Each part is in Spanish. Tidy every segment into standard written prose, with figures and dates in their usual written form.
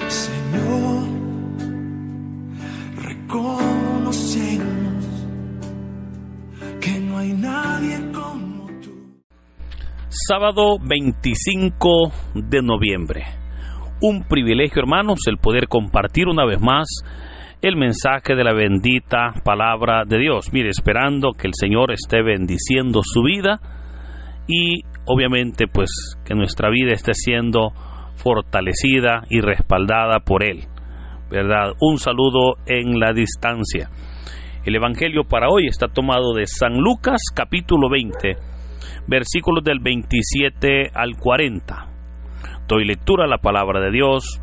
Señor, reconocemos que no hay nadie como tú. Sábado 25 de noviembre. Un privilegio, hermanos, el poder compartir una vez más el mensaje de la bendita palabra de Dios. Mire, esperando que el Señor esté bendiciendo su vida y obviamente pues que nuestra vida esté siendo fortalecida y respaldada por Él, ¿verdad? Un saludo en la distancia. El Evangelio para hoy está tomado de San Lucas, capítulo 20, versículos del 27 al 40. Doy lectura a la palabra de Dios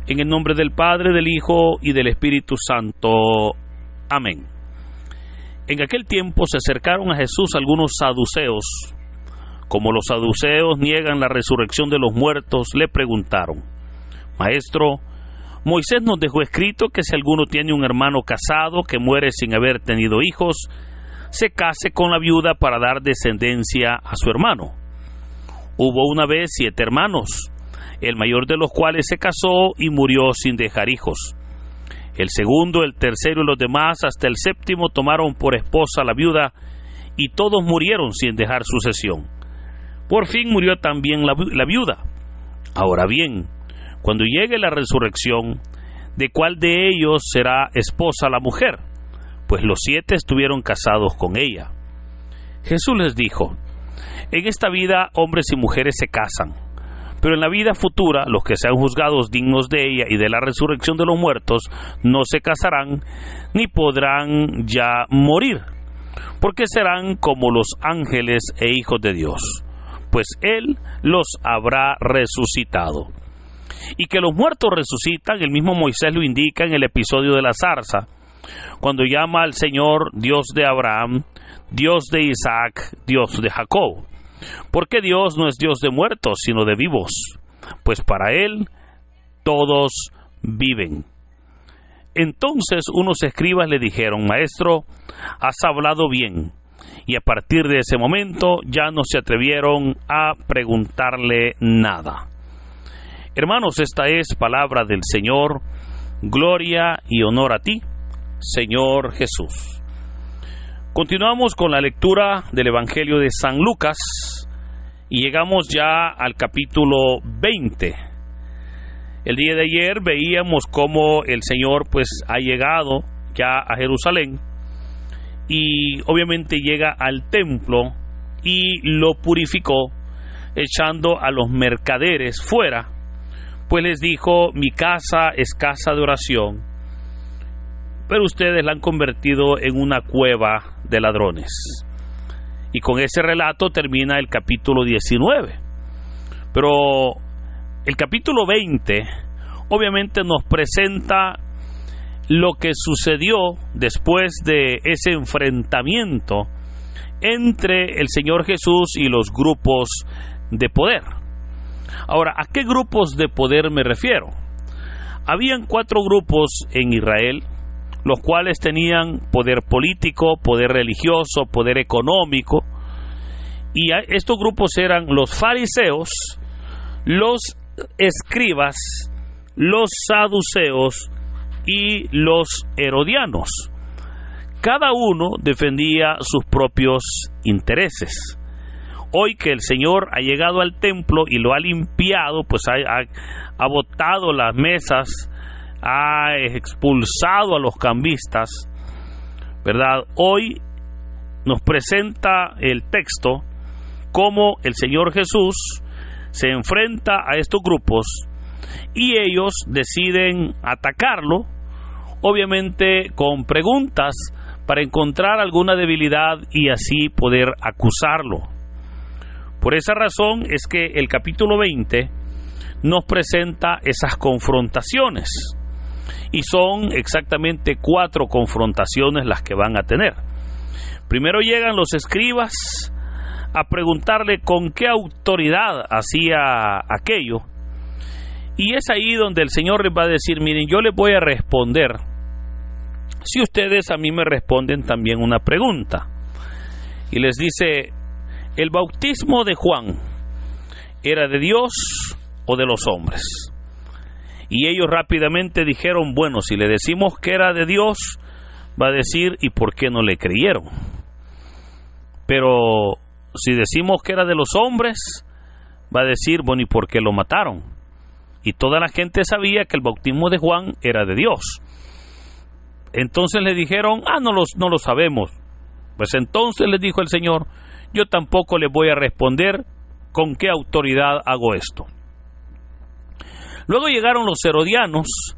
en el nombre del Padre, del Hijo y del Espíritu Santo. Amén. En aquel tiempo se acercaron a Jesús algunos saduceos. Como los saduceos niegan la resurrección de los muertos, le preguntaron: Maestro, Moisés nos dejó escrito que si alguno tiene un hermano casado que muere sin haber tenido hijos, se case con la viuda para dar descendencia a su hermano. Hubo una vez 7 hermanos, el mayor de los cuales se casó y murió sin dejar hijos. El segundo, el tercero y los demás, hasta el séptimo, tomaron por esposa a la viuda, y todos murieron sin dejar sucesión. Por fin murió también la viuda. Ahora bien, cuando llegue la resurrección, ¿de cuál de ellos será esposa la mujer? Pues los 7 estuvieron casados con ella. Jesús les dijo: En esta vida hombres y mujeres se casan, pero en la vida futura los que sean juzgados dignos de ella y de la resurrección de los muertos no se casarán ni podrán ya morir, porque serán como los ángeles e hijos de Dios, pues Él los habrá resucitado. Y que los muertos resucitan, el mismo Moisés lo indica en el episodio de la zarza, cuando llama al Señor Dios de Abraham, Dios de Isaac, Dios de Jacob. Porque Dios no es Dios de muertos, sino de vivos, pues para Él todos viven. Entonces unos escribas le dijeron: Maestro, has hablado bien. Y a partir de ese momento ya no se atrevieron a preguntarle nada. Hermanos, esta es palabra del Señor. Gloria y honor a ti, Señor Jesús. Continuamos con la lectura del Evangelio de San Lucas y llegamos ya al capítulo 20. El día de ayer veíamos cómo el Señor pues ha llegado ya a Jerusalén y obviamente llega al templo y lo purificó echando a los mercaderes fuera, pues les dijo: mi casa es casa de oración, pero ustedes la han convertido en una cueva de ladrones. Y con ese relato termina el capítulo 19. Pero el capítulo 20 obviamente nos presenta lo que sucedió después de ese enfrentamiento entre el Señor Jesús y los grupos de poder. Ahora, ¿a qué grupos de poder me refiero? Habían 4 grupos en Israel, los cuales tenían poder político, poder religioso, poder económico, y estos grupos eran los fariseos, los escribas, los saduceos y los herodianos. Cada uno defendía sus propios intereses. Hoy que el Señor ha llegado al templo y lo ha limpiado, pues ha botado las mesas, ha expulsado a los cambistas, ¿verdad? Hoy nos presenta el texto cómo el Señor Jesús se enfrenta a estos grupos y ellos deciden atacarlo, obviamente con preguntas para encontrar alguna debilidad y así poder acusarlo. Por esa razón es que el capítulo 20 nos presenta esas confrontaciones. Y son exactamente 4 confrontaciones las que van a tener. Primero llegan los escribas a preguntarle con qué autoridad hacía aquello. Y es ahí donde el Señor les va a decir: miren, yo les voy a responder si ustedes a mí me responden también una pregunta. Y les dice: ¿el bautismo de Juan era de Dios o de los hombres? Y ellos rápidamente dijeron, bueno, si le decimos que era de Dios, va a decir, ¿y por qué no le creyeron? Pero si decimos que era de los hombres, va a decir, bueno, ¿y por qué lo mataron? Y toda la gente sabía que el bautismo de Juan era de Dios. Entonces le dijeron, no lo sabemos. Pues entonces les dijo el Señor, yo tampoco les voy a responder con qué autoridad hago esto. Luego llegaron los herodianos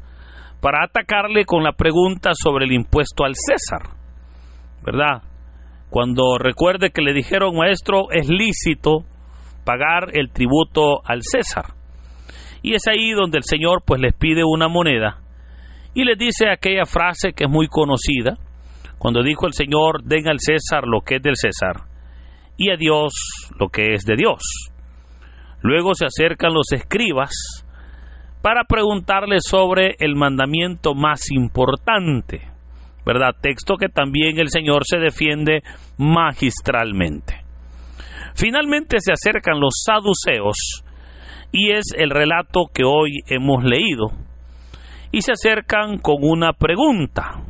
para atacarle con la pregunta sobre el impuesto al César, ¿verdad? Cuando recuerde que le dijeron, maestro, es lícito pagar el tributo al César. Y es ahí donde el Señor pues les pide una moneda y les dice aquella frase que es muy conocida, cuando dijo el Señor, den al César lo que es del César y a Dios lo que es de Dios. Luego se acercan los escribas para preguntarle sobre el mandamiento más importante, ¿verdad? Texto que también el Señor se defiende magistralmente. Finalmente se acercan los saduceos, y es el relato que hoy hemos leído, y se acercan con una pregunta.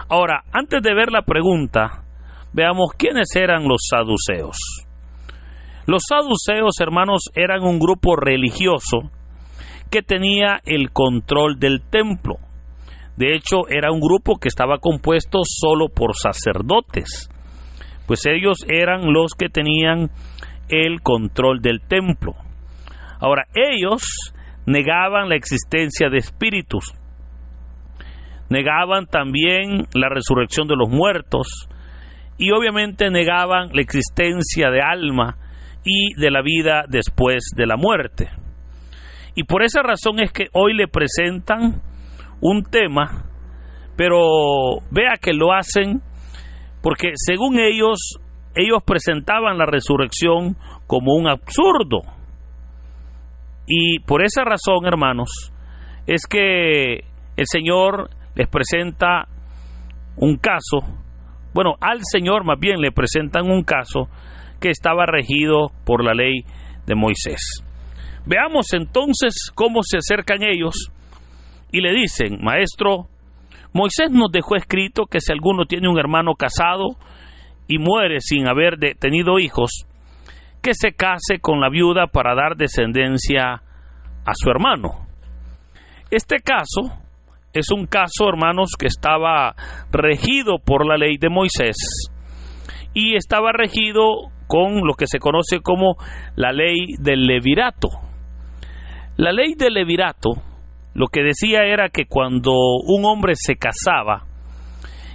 Ahora, antes de ver la pregunta, veamos quiénes eran los saduceos. Los saduceos, hermanos, eran un grupo religioso que tenía el control del templo. De hecho, era un grupo que estaba compuesto solo por sacerdotes, pues ellos eran los que tenían el control del templo. Ahora, ellos negaban la existencia de espíritus, negaban también la resurrección de los muertos y obviamente negaban la existencia de alma y de la vida después de la muerte. Y por esa razón es que hoy le presentan un tema, pero vea que lo hacen porque según ellos presentaban la resurrección como un absurdo. Y por esa razón, hermanos, es que el Señor les presenta un caso, bueno, al Señor más bien le presentan un caso que estaba regido por la ley de Moisés. Veamos entonces cómo se acercan ellos y le dicen, maestro, Moisés nos dejó escrito que si alguno tiene un hermano casado y muere sin haber tenido hijos, que se case con la viuda para dar descendencia a su hermano. Este caso es un caso, hermanos, que estaba regido por la ley de Moisés y estaba regido con lo que se conoce como la ley del levirato. La ley del levirato lo que decía era que cuando un hombre se casaba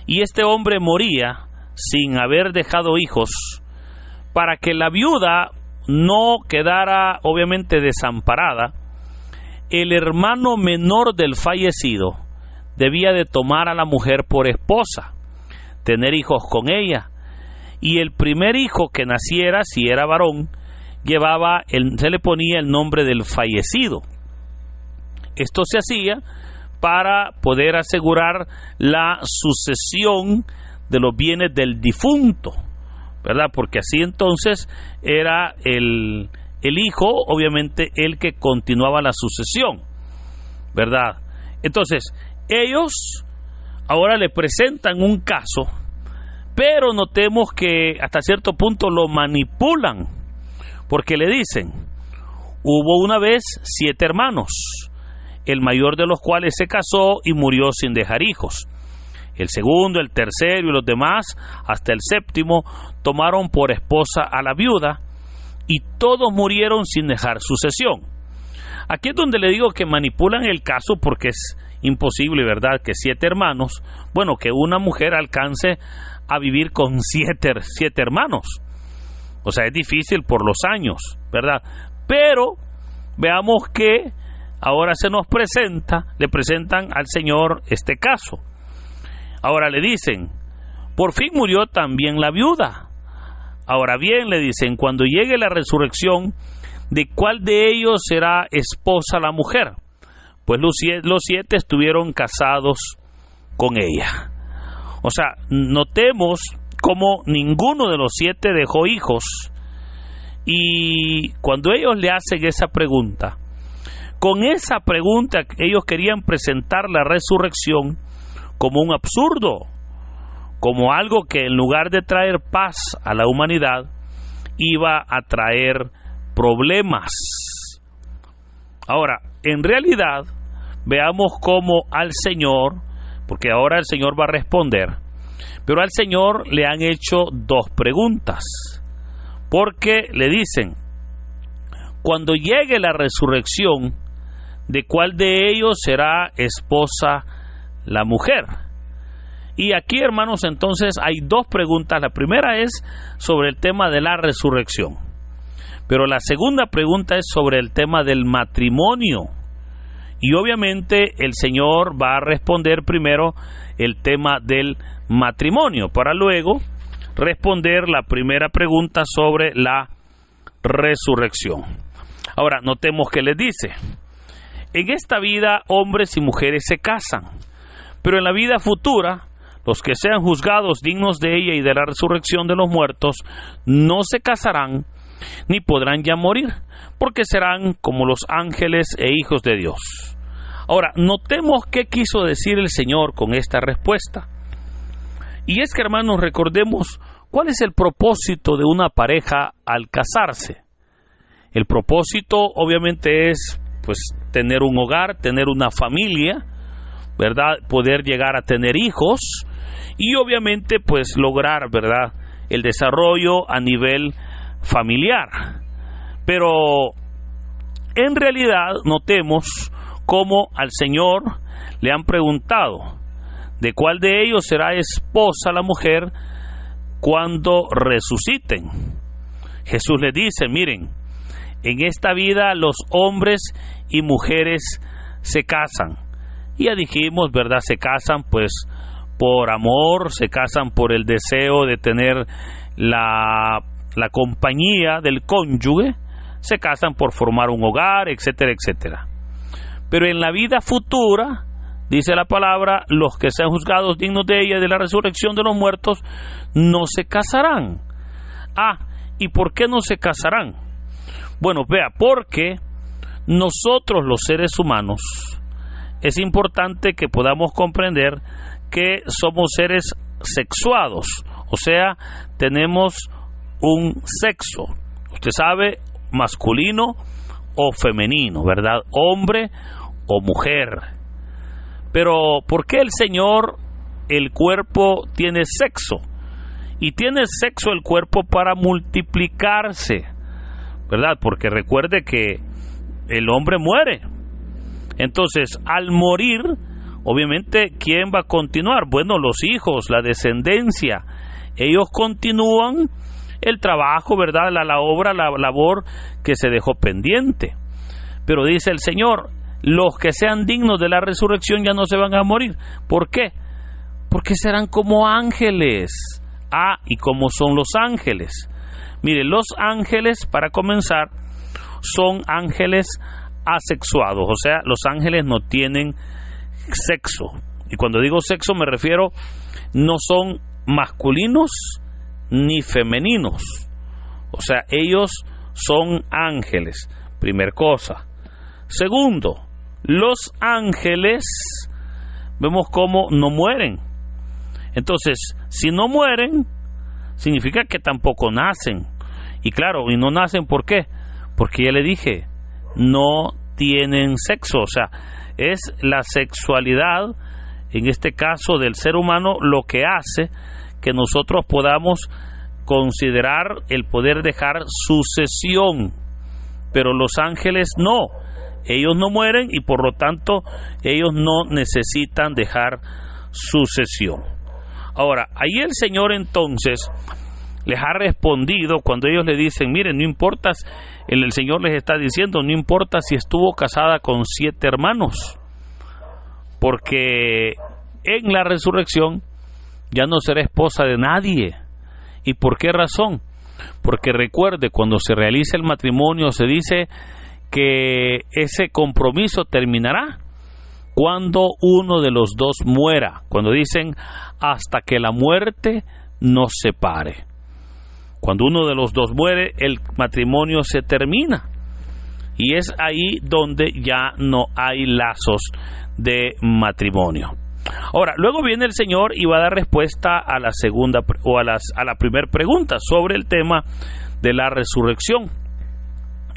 y este hombre moría sin haber dejado hijos, para que la viuda no quedara obviamente desamparada, el hermano menor del fallecido debía de tomar a la mujer por esposa, tener hijos con ella, y el primer hijo que naciera, si era varón, se le ponía el nombre del fallecido. Esto se hacía para poder asegurar la sucesión de los bienes del difunto, ¿verdad? Porque así entonces era el hijo, obviamente, el que continuaba la sucesión, ¿verdad? Entonces, ellos ahora le presentan un caso, pero notemos que hasta cierto punto lo manipulan, porque le dicen, hubo una vez 7 hermanos, el mayor de los cuales se casó y murió sin dejar hijos. El segundo, el tercero y los demás, hasta el séptimo, tomaron por esposa a la viuda, y todos murieron sin dejar sucesión. Aquí es donde le digo que manipulan el caso, porque es imposible, ¿verdad?, que 7 hermanos, bueno, que una mujer alcance a vivir con 7 hermanos. O sea, es difícil por los años, ¿verdad? Pero veamos que ahora le presentan al Señor este caso. Ahora le dicen, por fin murió también la viuda. Ahora bien, le dicen, cuando llegue la resurrección, ¿de cuál de ellos será esposa la mujer? Pues los 7 estuvieron casados con ella. O sea, notemos cómo ninguno de los 7 dejó hijos. Y cuando ellos le hacen esa pregunta, Con esa pregunta ellos querían presentar la resurrección como un absurdo, como algo que en lugar de traer paz a la humanidad, iba a traer problemas. Ahora, en realidad, veamos cómo al Señor, porque ahora el Señor va a responder, pero al Señor le han hecho dos preguntas, porque le dicen, cuando llegue la resurrección, ¿de cuál de ellos será esposa la mujer? Y aquí, hermanos, entonces hay dos preguntas. La primera es sobre el tema de la resurrección, pero la segunda pregunta es sobre el tema del matrimonio. Y obviamente el Señor va a responder primero el tema del matrimonio, para luego responder la primera pregunta sobre la resurrección. Ahora, notemos que les dice, en esta vida hombres y mujeres se casan, pero en la vida futura, los que sean juzgados dignos de ella y de la resurrección de los muertos, no se casarán, ni podrán ya morir, porque serán como los ángeles e hijos de Dios. Ahora, notemos qué quiso decir el Señor con esta respuesta. Y es que, hermanos, recordemos cuál es el propósito de una pareja al casarse. El propósito, obviamente, es pues tener un hogar, tener una familia, ¿verdad? Poder llegar a tener hijos y obviamente pues lograr, ¿verdad?, el desarrollo a nivel familiar. Pero en realidad notemos cómo al Señor le han preguntado de cuál de ellos será esposa la mujer cuando resuciten. Jesús les dice, miren, en esta vida los hombres y mujeres se casan. Y ya dijimos, ¿verdad? Se casan pues por amor, se casan por el deseo de tener la compañía del cónyuge, se casan por formar un hogar, etcétera, etcétera. Pero en la vida futura, dice la palabra, los que sean juzgados dignos de ella y de la resurrección de los muertos, no se casarán. ¿Y por qué no se casarán? Bueno, vea, porque nosotros los seres humanos, es importante que podamos comprender que somos seres sexuados, o sea, tenemos un sexo, usted sabe, masculino o femenino, ¿verdad? Hombre o mujer. Pero ¿por qué el Señor, el cuerpo tiene sexo? Y tiene sexo el cuerpo para multiplicarse, ¿verdad? Porque recuerde que el hombre muere. Entonces, al morir, obviamente, ¿quién va a continuar? Bueno, los hijos, la descendencia. Ellos continúan el trabajo, ¿verdad? La obra, la labor que se dejó pendiente. Pero dice el Señor, los que sean dignos de la resurrección ya no se van a morir. ¿Por qué? Porque serán como ángeles. ¿Y cómo son los ángeles? Mire, los ángeles, para comenzar, son ángeles asexuados, o sea, los ángeles no tienen sexo. Y cuando digo sexo me refiero, no son masculinos ni femeninos. O sea, ellos son ángeles, primer cosa. Segundo, los ángeles, vemos cómo no mueren. Entonces, si no mueren, significa que tampoco nacen. Y claro, y no nacen, ¿por qué? Porque ya le dije, no tienen sexo, o sea, es la sexualidad, en este caso del ser humano, lo que hace que nosotros podamos considerar el poder dejar sucesión, pero los ángeles no, ellos no mueren y por lo tanto ellos no necesitan dejar sucesión. Ahora, ahí el Señor entonces les ha respondido cuando ellos le dicen, miren, no importa, el Señor les está diciendo, no importa si estuvo casada con 7 hermanos, porque en la resurrección ya no será esposa de nadie. ¿Y por qué razón? Porque recuerde, cuando se realiza el matrimonio se dice que ese compromiso terminará cuando uno de los dos muera, cuando dicen hasta que la muerte nos separe. Cuando uno de los dos muere, el matrimonio se termina. y es ahí donde ya no hay lazos de matrimonio. Ahora, luego viene el Señor y va a dar respuesta a la segunda o a la primera pregunta sobre el tema de la resurrección,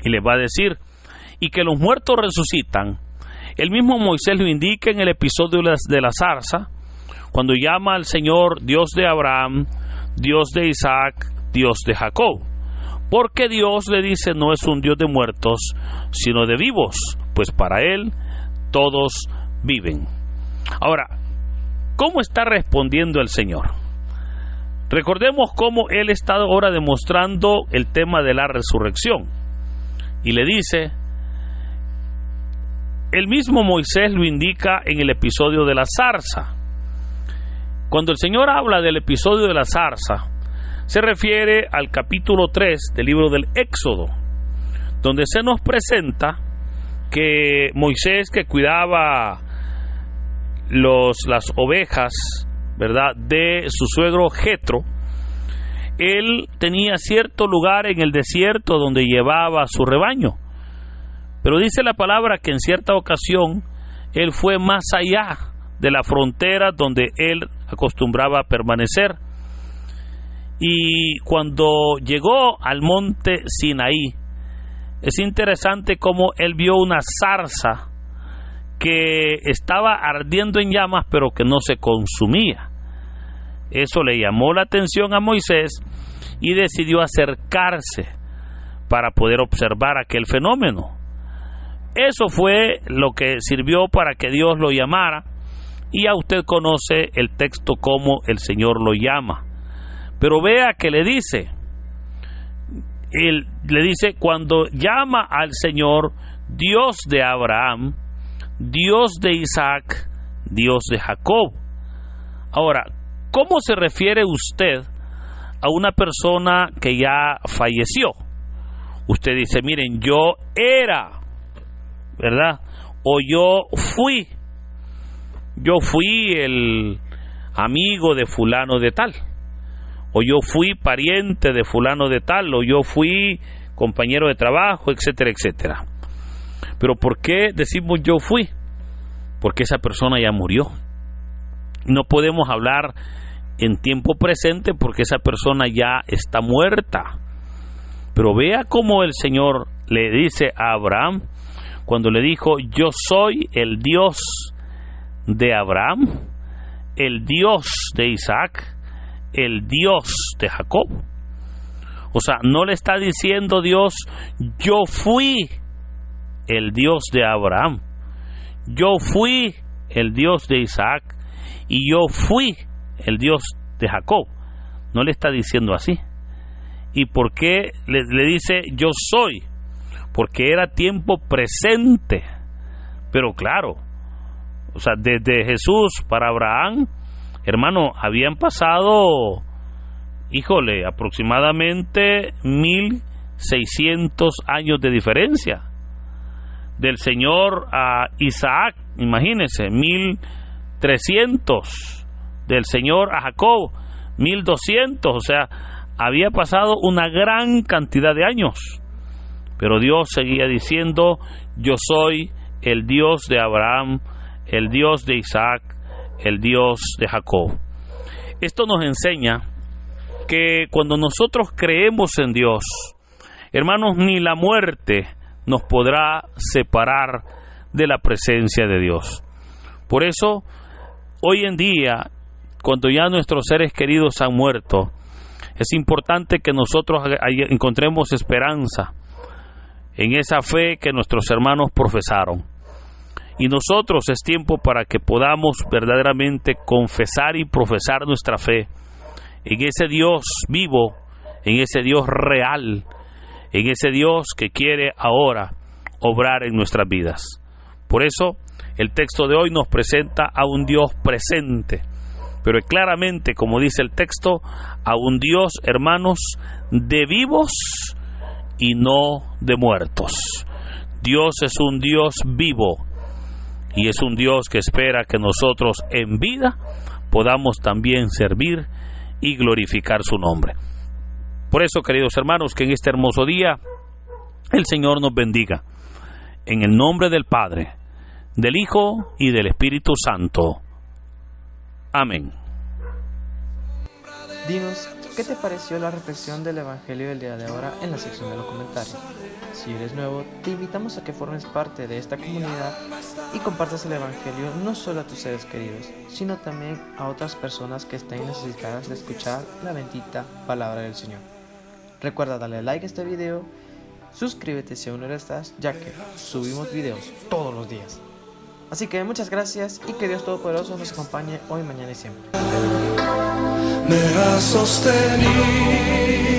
y les va a decir: y que los muertos resucitan. El mismo Moisés lo indica en el episodio de la zarza, cuando llama al Señor Dios de Abraham, Dios de Isaac, Dios de Jacob, porque Dios, le dice, no es un Dios de muertos, sino de vivos, pues para Él todos viven. Ahora, ¿cómo está respondiendo el Señor? Recordemos cómo Él está ahora demostrando el tema de la resurrección, y le dice, el mismo Moisés lo indica en el episodio de la zarza. Cuando el Señor habla del episodio de la zarza, se refiere al capítulo 3 del libro del Éxodo, donde se nos presenta que Moisés, que cuidaba las ovejas, ¿verdad?, de su suegro Jetro, él tenía cierto lugar en el desierto donde llevaba su rebaño. Pero dice la palabra que en cierta ocasión él fue más allá de la frontera donde él acostumbraba a permanecer. Y cuando llegó al monte Sinaí, es interesante cómo él vio una zarza que estaba ardiendo en llamas, pero que no se consumía. Eso le llamó la atención a Moisés y decidió acercarse para poder observar aquel fenómeno. Eso fue lo que sirvió para que Dios lo llamara, y ya usted conoce el texto como el Señor lo llama. Pero vea que le dice, él le dice, cuando llama al Señor Dios de Abraham, Dios de Isaac, Dios de Jacob. Ahora, ¿cómo se refiere usted a una persona que ya falleció? Usted dice, miren, yo era, ¿verdad? O yo fui el amigo de fulano de tal, o yo fui pariente de fulano de tal, o yo fui compañero de trabajo, etcétera, etcétera. Pero ¿por qué decimos yo fui? Porque esa persona ya murió. No podemos hablar en tiempo presente porque esa persona ya está muerta. Pero vea cómo el Señor le dice a Abraham, cuando le dijo, yo soy el Dios de Abraham, el Dios de Isaac, el Dios de Jacob. O sea, no le está diciendo Dios, yo fui el Dios de Abraham, yo fui el Dios de Isaac y yo fui el Dios de Jacob. No le está diciendo así. ¿Y por qué le dice yo soy? Porque era tiempo presente. Pero claro, o sea, desde Jesús para Abraham, hermano, habían pasado, aproximadamente 1600 años de diferencia. Del Señor a Isaac, imagínense, 1300. Del Señor a Jacob, 1200. O sea, había pasado una gran cantidad de años. Pero Dios seguía diciendo, yo soy el Dios de Abraham, el Dios de Isaac, el Dios de Jacob. Esto nos enseña que cuando nosotros creemos en Dios, hermanos, ni la muerte nos podrá separar de la presencia de Dios. Por eso, hoy en día, cuando ya nuestros seres queridos han muerto, es importante que nosotros encontremos esperanza en esa fe que nuestros hermanos profesaron. Y nosotros es tiempo para que podamos verdaderamente confesar y profesar nuestra fe en ese Dios vivo, en ese Dios real, en ese Dios que quiere ahora obrar en nuestras vidas. Por eso, el texto de hoy nos presenta a un Dios presente, pero claramente, como dice el texto, a un Dios, hermanos, de vivos y no de muertos. Dios es un Dios vivo y es un Dios que espera que nosotros en vida podamos también servir y glorificar su nombre. Por eso, queridos hermanos, que en este hermoso día el Señor nos bendiga. en el nombre del Padre, del Hijo y del Espíritu Santo. Amén. Dinos, ¿qué te pareció la reflexión del Evangelio del día de ahora en la sección de los comentarios? Si eres nuevo, te invitamos a que formes parte de esta comunidad y compartas el Evangelio no solo a tus seres queridos, sino también a otras personas que estén necesitadas de escuchar la bendita palabra del Señor. Recuerda darle like a este video, suscríbete si aún no lo estás, ya que subimos videos todos los días. Así que muchas gracias y que Dios Todopoderoso nos acompañe hoy, mañana y siempre. Me ha sostenido.